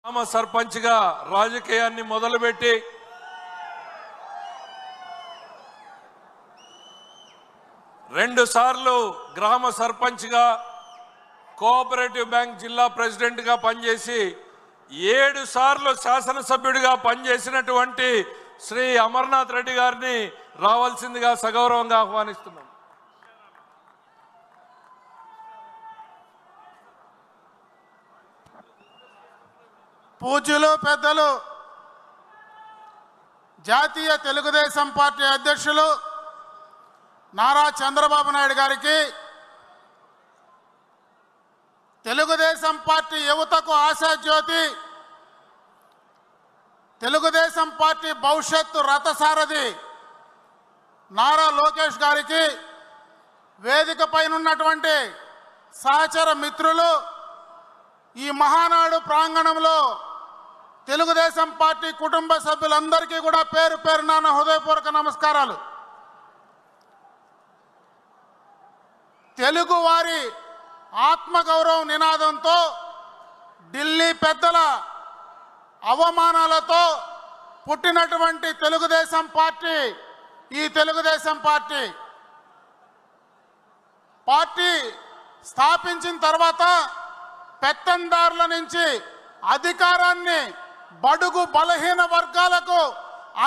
గ్రామ సర్పంచ్గా రాజకీయాన్ని మొదలుపెట్టి రెండు సార్లు గ్రామ సర్పంచ్గా కోఆపరేటివ్ బ్యాంక్ జిల్లా ప్రెసిడెంట్గా పనిచేసి 7 సార్లు శాసనసభ్యుడిగా పనిచేసినటువంటి శ్రీ అమర్నాథ్ రెడ్డి గారిని రావాల్సిందిగా సగౌరవంగా ఆహ్వానిస్తున్నాం. పూజ్యులు పెద్దలు జాతీయ తెలుగుదేశం పార్టీ అధ్యక్షులు నారా చంద్రబాబు నాయుడు గారికి, తెలుగుదేశం పార్టీ యువతకు ఆశాజ్యోతి, తెలుగుదేశం పార్టీ భవిష్యత్తు రథసారథి నారా లోకేష్ గారికి, వేదిక పైన ఉన్నటువంటి సహచర మిత్రులు, ఈ మహానాడు ప్రాంగణంలో తెలుగుదేశం పార్టీ కుటుంబ సభ్యులందరికీ కూడా పేరు పేరున నా హృదయపూర్వక నమస్కారాలు. తెలుగు వారి ఆత్మగౌరవం నినాదంతో ఢిల్లీ పెద్దల అవమానాలతో పుట్టినటువంటి తెలుగుదేశం పార్టీ ఈ తెలుగుదేశం పార్టీ స్థాపించిన తర్వాత పెత్తందారుల నుంచి అధికారాన్ని బడుగు బలహీన వర్గాలకు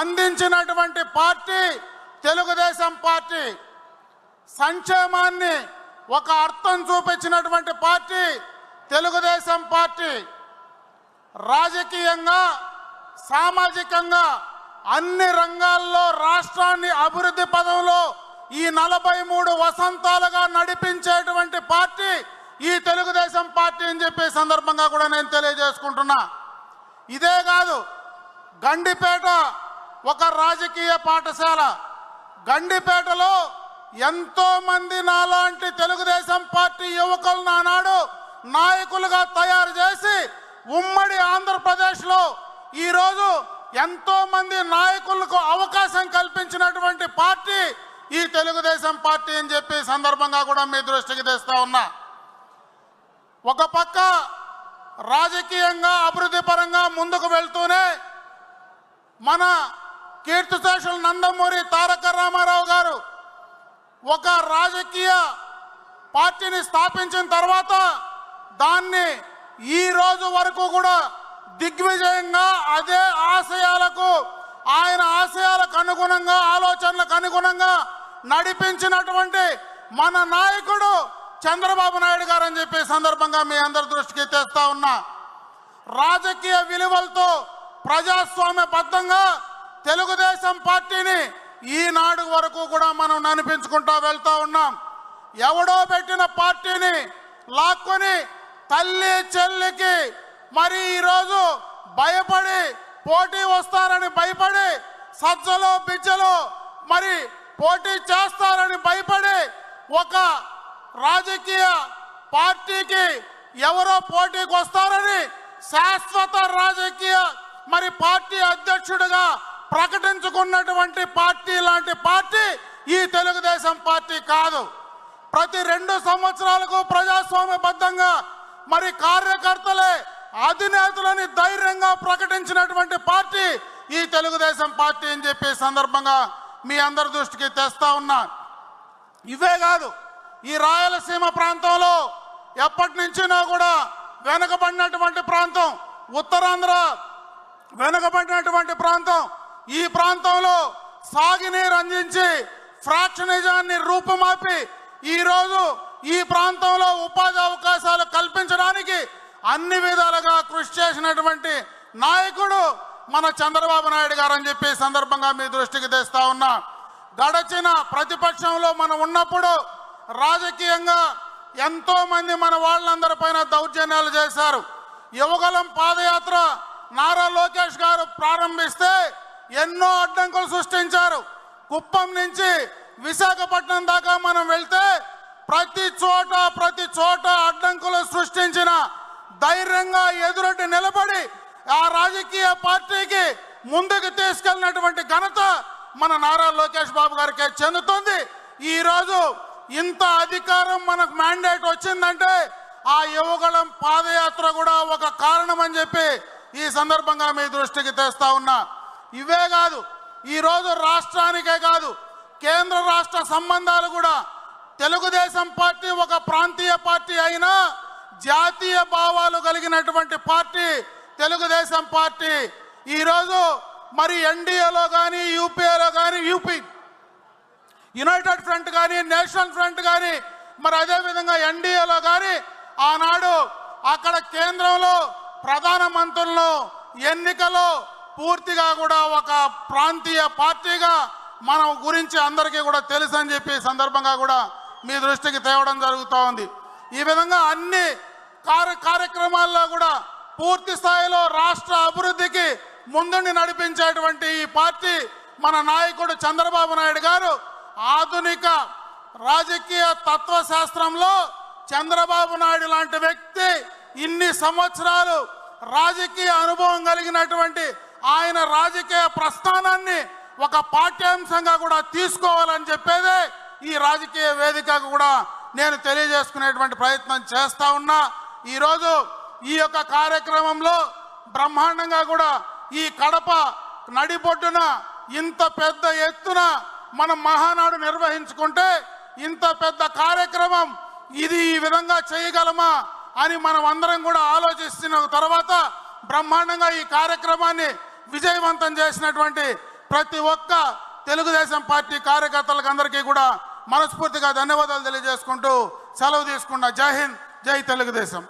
అందించినటువంటి పార్టీ తెలుగుదేశం పార్టీ. సంక్షేమాన్ని ఒక అర్థం చూపించినటువంటి పార్టీ తెలుగుదేశం పార్టీ. రాజకీయంగా, సామాజికంగా అన్ని రంగాల్లో రాష్ట్రాన్ని అభివృద్ధి పదంలో ఈ 43 వసంతాలుగా నడిపించేటువంటి పార్టీ ఈ తెలుగుదేశం పార్టీ అని చెప్పే సందర్భంగా కూడా నేను తెలియజేసుకుంటున్నా. ఇదే కాదు, గండిపేట ఒక రాజకీయ పాఠశాల. గండిపేటలో ఎంతో మంది నాలాంటి తెలుగుదేశం పార్టీ యువకులను ఆనాడు నాయకులుగా తయారు చేసి ఉమ్మడి ఆంధ్రప్రదేశ్లో ఈరోజు ఎంతో మంది నాయకులకు అవకాశం కల్పించినటువంటి పార్టీ ఈ తెలుగుదేశం పార్టీ అని చెప్పి సందర్భంగా కూడా మీ దృష్టికి తెస్తా ఉన్నా. ఒక పక్క రాజకీయంగా అభివృద్ధి పరంగా ముందుకు వెళ్తూనే మన కీర్తిశేషులు నందమూరి తారక రామారావు గారు ఒక రాజకీయ పార్టీని స్థాపించిన తర్వాత దాన్ని ఈ రోజు వరకు కూడా దిగ్విజయంగా అదే ఆశయాలకు, ఆయన ఆశయాలకు అనుగుణంగా, ఆలోచనలకు అనుగుణంగా నడిపించినటువంటి మన నాయకుడు చంద్రబాబు నాయుడు గారు అని చెప్పి సందర్భంగా మీ అందరి దృష్టికి తెస్తా ఉన్నా. రాజకీయ విలువలతో ప్రజాస్వామ్యబద్ధంగా తెలుగుదేశం పార్టీని ఈనాడు వరకు కూడా మనం నడిపించుకుంటూ వెళ్తూ ఉన్నాం. ఎవడో పెట్టిన పార్టీని లాక్కొని తల్లి చెల్లికి మరి ఈరోజు భయపడి పోటీ వస్తారని భయపడి, సజ్జలో బిజ్జలో మరి పోటీ చేస్తారని భయపడి ఒక రాజకీయ పార్టీకి ఎవరో పోటీకి వస్తారని శాశ్వత రాజకీయ మరి పార్టీ అధ్యక్షుడిగా ప్రకటించుకున్నటువంటి పార్టీ లాంటి పార్టీ ఈ తెలుగుదేశం పార్టీ కాదు. ప్రతి 2 సంవత్సరాలకు ప్రజాస్వామ్యబద్ధంగా మరి కార్యకర్తలే అధినేతలని ధైర్యంగా ప్రకటించినటువంటి పార్టీ ఈ తెలుగుదేశం పార్టీ అని చెప్పి సందర్భంగా మీ అందరి దృష్టికి తెస్తా ఉన్నా. ఇవే కాదు, ఈ రాయలసీమ ప్రాంతంలో ఎప్పటి నుంచినా కూడా వెనకబడినటువంటి ప్రాంతం, ఉత్తరాంధ్ర వెనకబడినటువంటి ప్రాంతం. ఈ ప్రాంతంలో సాగునీరు అందించి ఫ్రాక్షనిజాన్ని రూపుమాపి ఈరోజు ఈ ప్రాంతంలో ఉపాధి అవకాశాలు కల్పించడానికి అన్ని విధాలుగా కృషి చేసినటువంటి నాయకుడు మన చంద్రబాబు నాయుడు గారు అని చెప్పి సందర్భంగా మీ దృష్టికి తెస్తా ఉన్నా. గడచిన ప్రతిపక్షంలో మనం ఉన్నప్పుడు రాజకీయంగా ఎంతో మంది మన వాళ్ళందరిపైన దౌర్జన్యాలు చేశారు. యువగలం పాదయాత్ర నారా లోకేష్ గారు ప్రారంభిస్తే ఎన్నో అడ్డంకులు సృష్టించారు. కుప్పం నుంచి విశాఖపట్నం దాకా మనం వెళ్తే ప్రతి చోట అడ్డంకులు సృష్టించిన ధైర్యంగా ఎదురొడ్డి నిలబడి ఆ రాజకీయ పార్టీకి ముందుకు తీసుకెళ్ళినటువంటి ఘనత మన నారా లోకేష్ బాబు గారికి చెందుతుంది. ఈరోజు ఇంత అధికారం మనకు మ్యాండేట్ వచ్చిందంటే ఆ యువగళం పాదయాత్ర కూడా ఒక కారణం అని చెప్పి ఈ సందర్భంగా మీ దృష్టికి తెస్తా ఉన్నా. ఇవే కాదు, ఈరోజు రాష్ట్రానికే కాదు కేంద్ర రాష్ట్ర సంబంధాలు కూడా తెలుగుదేశం పార్టీ ఒక ప్రాంతీయ పార్టీ అయినా జాతీయ భావాలు కలిగినటువంటి పార్టీ తెలుగుదేశం పార్టీ. ఈరోజు మరి ఎన్డీఏలో కానీ యూపీఏలో కానీ యునైటెడ్ ఫ్రంట్ కానీ నేషనల్ ఫ్రంట్ కానీ మరి అదేవిధంగా ఎన్డీఏలో కానీ ఆనాడు అక్కడ కేంద్రంలో ప్రధానమంత్రులను ఎన్నికలో పూర్తిగా కూడా ఒక ప్రాంతీయ పార్టీగా మనం గురించి అందరికీ కూడా తెలుసు అని చెప్పి సందర్భంగా కూడా మీ దృష్టికి తేవడం జరుగుతూ ఉంది. ఈ విధంగా అన్ని కార్యక్రమాల్లో కూడా పూర్తి స్థాయిలో రాష్ట్ర అభివృద్ధికి ముందుండి నడిపించేటువంటి ఈ పార్టీ మన నాయకుడు చంద్రబాబు నాయుడు గారు ఆధునిక రాజకీయ తత్వశాస్త్రంలో చంద్రబాబు నాయుడు లాంటి వ్యక్తి ఇన్ని సంవత్సరాలు రాజకీయ అనుభవం కలిగినటువంటి ఆయన రాజకీయ ప్రస్థానాన్ని ఒక పాఠ్యాంశంగా కూడా తీసుకోవాలని చెప్పేదే ఈ రాజకీయ వేదికకు కూడా నేను తెలియజేసుకునేటువంటి ప్రయత్నం చేస్తా ఉన్నా. ఈరోజు ఈ యొక్క కార్యక్రమంలో బ్రహ్మాండంగా కూడా ఈ కడప నడిబొడ్డున ఇంత పెద్ద ఎత్తున మనం మహానాడు నిర్వహించుకుంటే ఇంత పెద్ద కార్యక్రమం ఇది ఈ విధంగా చేయగలమా అని మనం అందరం కూడా ఆలోచిస్తున్న తర్వాత బ్రహ్మాండంగా ఈ కార్యక్రమాన్ని విజయవంతం చేసినటువంటి ప్రతి ఒక్క తెలుగుదేశం పార్టీ కార్యకర్తలకు అందరికీ కూడా మనస్ఫూర్తిగా ధన్యవాదాలు తెలియజేసుకుంటూ సెలవు తీసుకున్న. జై హింద్, జై తెలుగుదేశం.